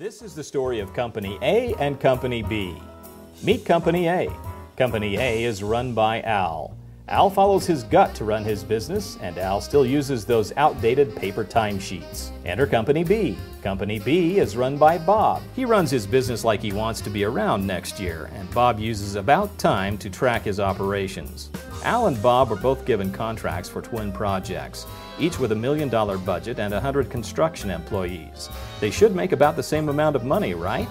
This is the story of Company A and Company B. Meet Company A. Company A is run by Al. Al follows his gut to run his business, and Al still uses those outdated paper timesheets. Enter Company B. Company B is run by Bob. He runs his business like he wants to be around next year, and Bob uses AboutTime to track his operations. Al and Bob are both given contracts for twin projects, each with $1 million budget and 100 construction employees. They should make about the same amount of money, right?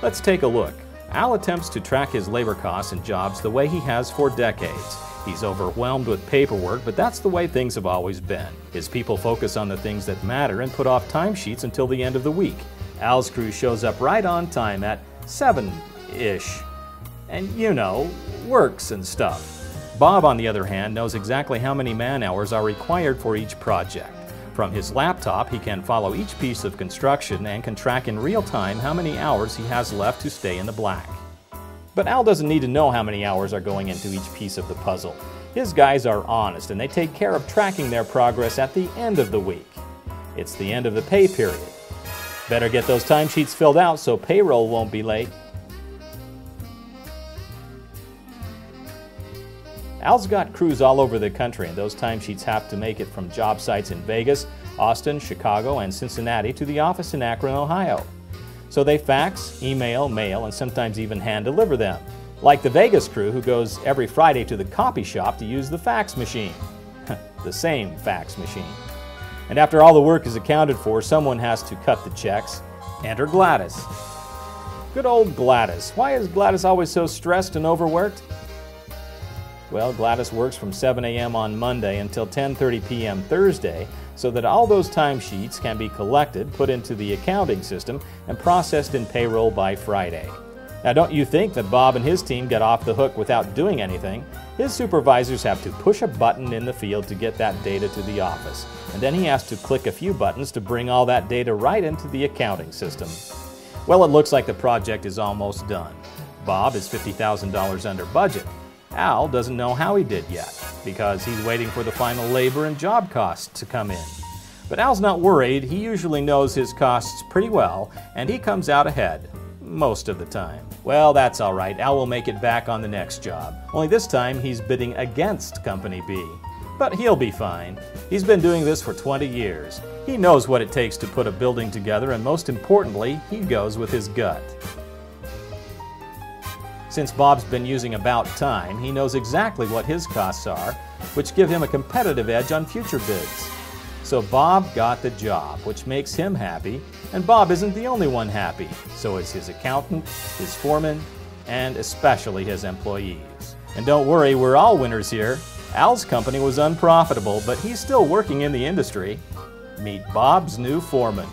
Let's take a look. Al attempts to track his labor costs and jobs the way he has for decades. He's overwhelmed with paperwork, but that's the way things have always been. His people focus on the things that matter and put off timesheets until the end of the week. Al's crew shows up right on time at 7-ish, and works and stuff. Bob, on the other hand, knows exactly how many man-hours are required for each project. From his laptop, he can follow each piece of construction and can track in real time how many hours he has left to stay in the black. But Al doesn't need to know how many hours are going into each piece of the puzzle. His guys are honest, and they take care of tracking their progress at the end of the week. It's the end of the pay period. Better get those timesheets filled out so payroll won't be late. Al's got crews all over the country, and those timesheets have to make it from job sites in Vegas, Austin, Chicago, and Cincinnati to the office in Akron, Ohio. So they fax, email, mail, and sometimes even hand-deliver them. Like the Vegas crew who goes every Friday to the copy shop to use the fax machine. The same fax machine. And after all the work is accounted for, someone has to cut the checks. Enter Gladys. Good old Gladys. Why is Gladys always so stressed and overworked? Well, Gladys works from 7 a.m. on Monday until 10:30 p.m. Thursday so that all those timesheets can be collected, put into the accounting system, and processed in payroll by Friday. Now, don't you think that Bob and his team get off the hook without doing anything? His supervisors have to push a button in the field to get that data to the office, and then he has to click a few buttons to bring all that data right into the accounting system. Well, it looks like the project is almost done. Bob is $50,000 under budget. Al doesn't know how he did yet, because he's waiting for the final labor and job costs to come in. But Al's not worried. He usually knows his costs pretty well, and he comes out ahead, most of the time. Well, that's all right. Al will make it back on the next job. Only this time he's bidding against Company B. But he'll be fine. He's been doing this for 20 years. He knows what it takes to put a building together, and most importantly, he goes with his gut. Since Bob's been using AboutTime, he knows exactly what his costs are, which give him a competitive edge on future bids. So Bob got the job, which makes him happy, and Bob isn't the only one happy. So is his accountant, his foreman, and especially his employees. And don't worry, we're all winners here. Al's company was unprofitable, but he's still working in the industry. Meet Bob's new foreman.